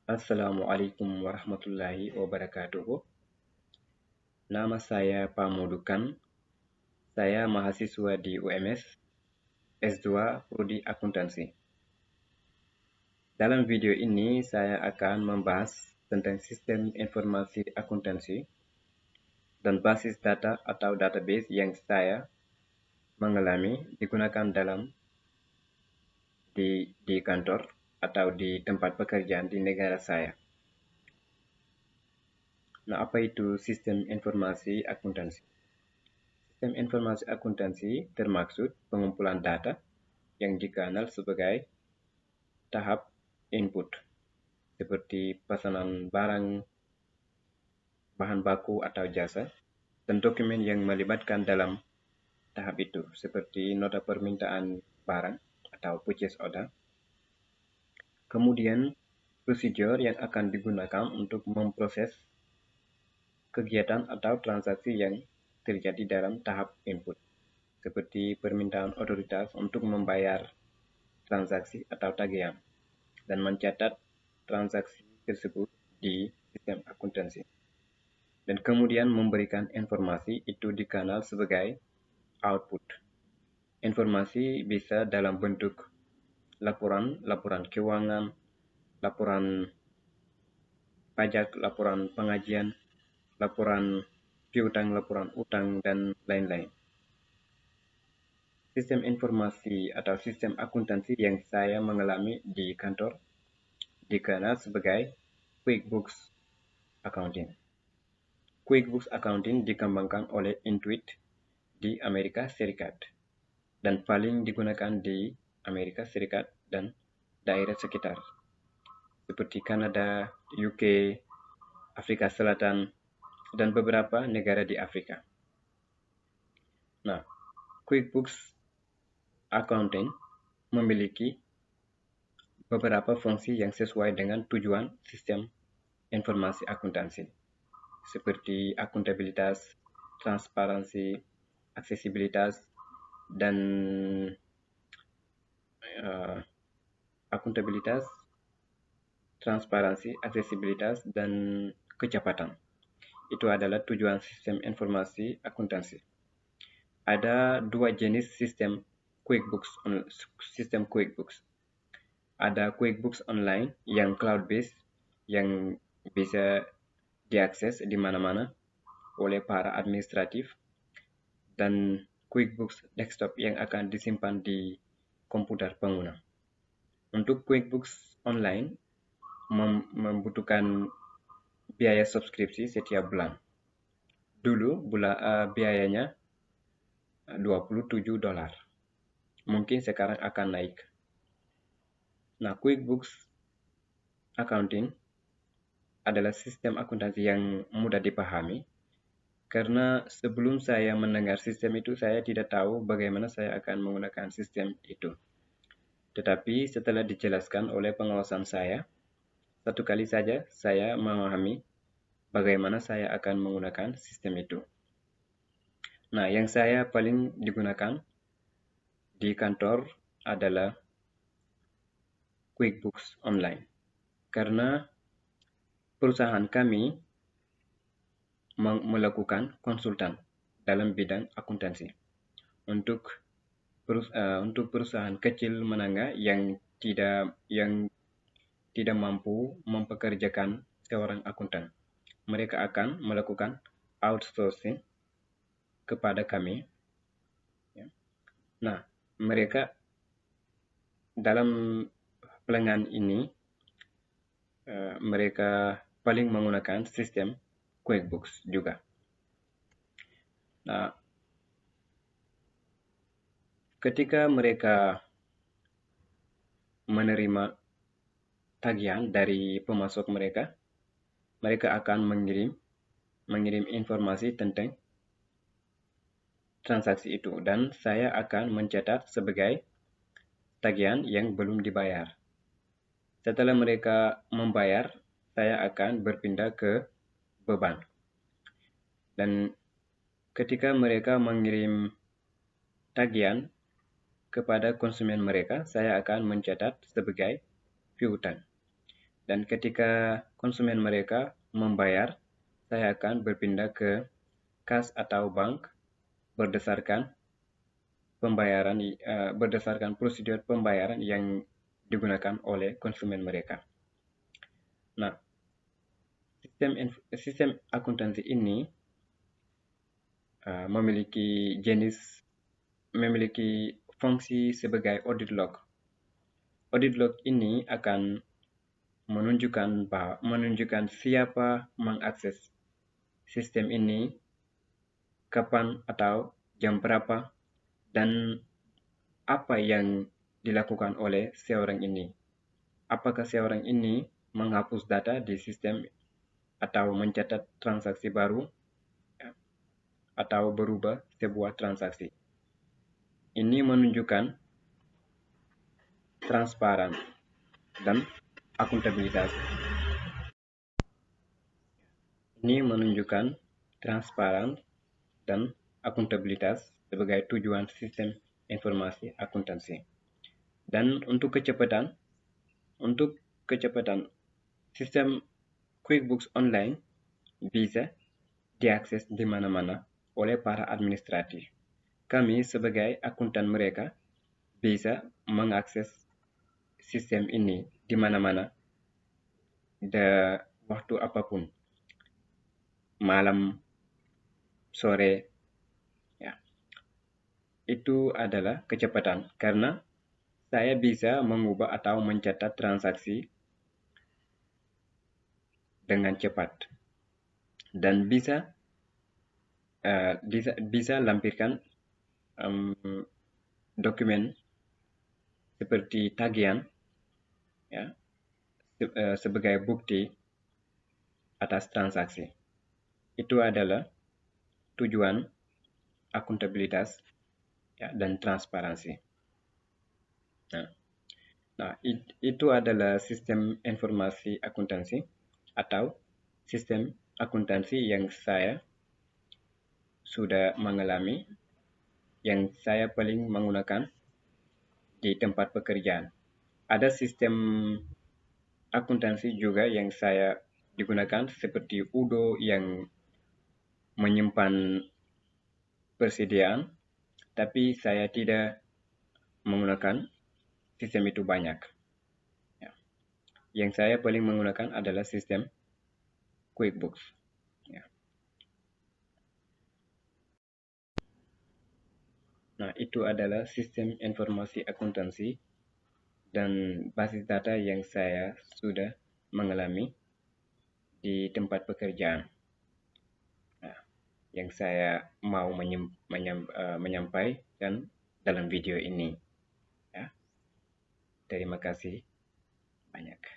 Assalamualaikum warahmatullahi wabarakatuh. Nama saya Pamudukan. Saya mahasiswa di UMS S2 Prodi Akuntansi. Dalam video ini saya akan membahas tentang sistem informasi akuntansi dan basis data atau database yang saya mengalami digunakan di kantor atau di tempat pekerjaan di negara saya. Nah, apa itu sistem informasi akuntansi? Sistem informasi akuntansi termaksud pengumpulan data yang dikenal sebagai tahap input, seperti pesanan barang, bahan baku atau jasa, dan dokumen yang melibatkan dalam tahap itu, seperti nota permintaan barang atau purchase order. Kemudian, prosedur yang akan digunakan untuk memproses kegiatan atau transaksi yang terjadi dalam tahap input, seperti permintaan otoritas untuk membayar transaksi atau tagihan, dan mencatat transaksi tersebut di sistem akuntansi. Dan kemudian memberikan informasi itu dikenal sebagai output. Informasi bisa dalam bentuk laporan, laporan keuangan, laporan pajak, laporan pengajian, laporan piutang, laporan utang, dan lain-lain. Sistem informasi atau sistem akuntansi yang saya mengalami di kantor dikenal sebagai QuickBooks Accounting. QuickBooks Accounting dikembangkan oleh Intuit di Amerika Serikat dan paling digunakan di Amerika Serikat dan daerah sekitar seperti Kanada, UK, Afrika Selatan, dan beberapa negara di Afrika. Nah, QuickBooks Accounting memiliki beberapa fungsi yang sesuai dengan tujuan sistem informasi akuntansi, seperti akuntabilitas, transparansi, aksesibilitas, dan akuntabilitas, transparansi, aksesibilitas, dan kecepatan. Itu adalah tujuan sistem informasi akuntansi. Ada dua jenis sistem QuickBooks. Ada QuickBooks Online yang cloud-based, yang bisa diakses di mana-mana oleh para administratif, dan QuickBooks Desktop yang akan disimpan di komputer pengguna. Untuk QuickBooks Online membutuhkan biaya subskripsi setiap bulan. Dulu biayanya $27. Mungkin sekarang akan naik. Nah, QuickBooks Accounting adalah sistem akuntansi yang mudah dipahami, karena sebelum saya mendengar sistem itu, saya tidak tahu bagaimana saya akan menggunakan sistem itu. Tetapi setelah dijelaskan oleh pengawasan saya, satu kali saja saya memahami bagaimana saya akan menggunakan sistem itu. Nah, yang saya paling digunakan di kantor adalah QuickBooks Online, karena perusahaan kami melakukan konsultan dalam bidang akuntansi untuk perusahaan kecil menengah yang tidak mampu mempekerjakan seorang akuntan. Mereka akan melakukan outsourcing kepada kami. Nah, mereka dalam pelanggan ini mereka paling menggunakan sistem QuickBooks juga. Nah, ketika mereka menerima tagihan dari pemasok mereka, mereka akan mengirim informasi tentang transaksi itu, dan saya akan mencatat sebagai tagihan yang belum dibayar. Setelah mereka membayar, saya akan berpindah ke beban. Dan ketika mereka mengirim tagihan kepada konsumen mereka, saya akan mencatat sebagai piutang. Dan ketika konsumen mereka membayar, saya akan berpindah ke kas atau bank berdasarkan berdasarkan prosedur pembayaran yang digunakan oleh konsumen mereka. Nah, sistem akuntansi ini memiliki fungsi sebagai audit log. Audit log ini akan menunjukkan siapa mengakses sistem ini, kapan atau jam berapa, dan apa yang dilakukan oleh seorang ini. Apakah seorang ini menghapus data di sistem atau mencatat transaksi baru atau berubah sebuah transaksi. Ini menunjukkan transparan dan akuntabilitas. Ini menunjukkan transparan dan akuntabilitas sebagai tujuan sistem informasi akuntansi. Dan untuk kecepatan sistem QuickBooks Online bisa diakses di mana-mana oleh para administratif. Kami sebagai akuntan mereka bisa mengakses sistem ini di mana-mana, di waktu apapun, malam, sore, ya. Itu adalah kecepatan karena saya bisa mengubah atau mencatat transaksi dengan cepat dan bisa lampirkan dokumen seperti tagihan, ya, sebagai bukti atas transaksi. Itu adalah tujuan akuntabilitas, ya, dan transparansi. Nah, itu adalah sistem informasi akuntansi atau sistem akuntansi yang saya sudah mengalami, yang saya paling menggunakan di tempat pekerjaan. Ada sistem akuntansi juga yang saya digunakan seperti Udo yang menyimpan persediaan, tapi saya tidak menggunakan sistem itu banyak. Ya. Yang saya paling menggunakan adalah sistem QuickBooks. Ya. Nah, itu adalah sistem informasi akuntansi dan basis data yang saya sudah mengalami di tempat pekerjaan. Nah, yang saya mau menyampaikan dalam video ini. Ya. Terima kasih banyak.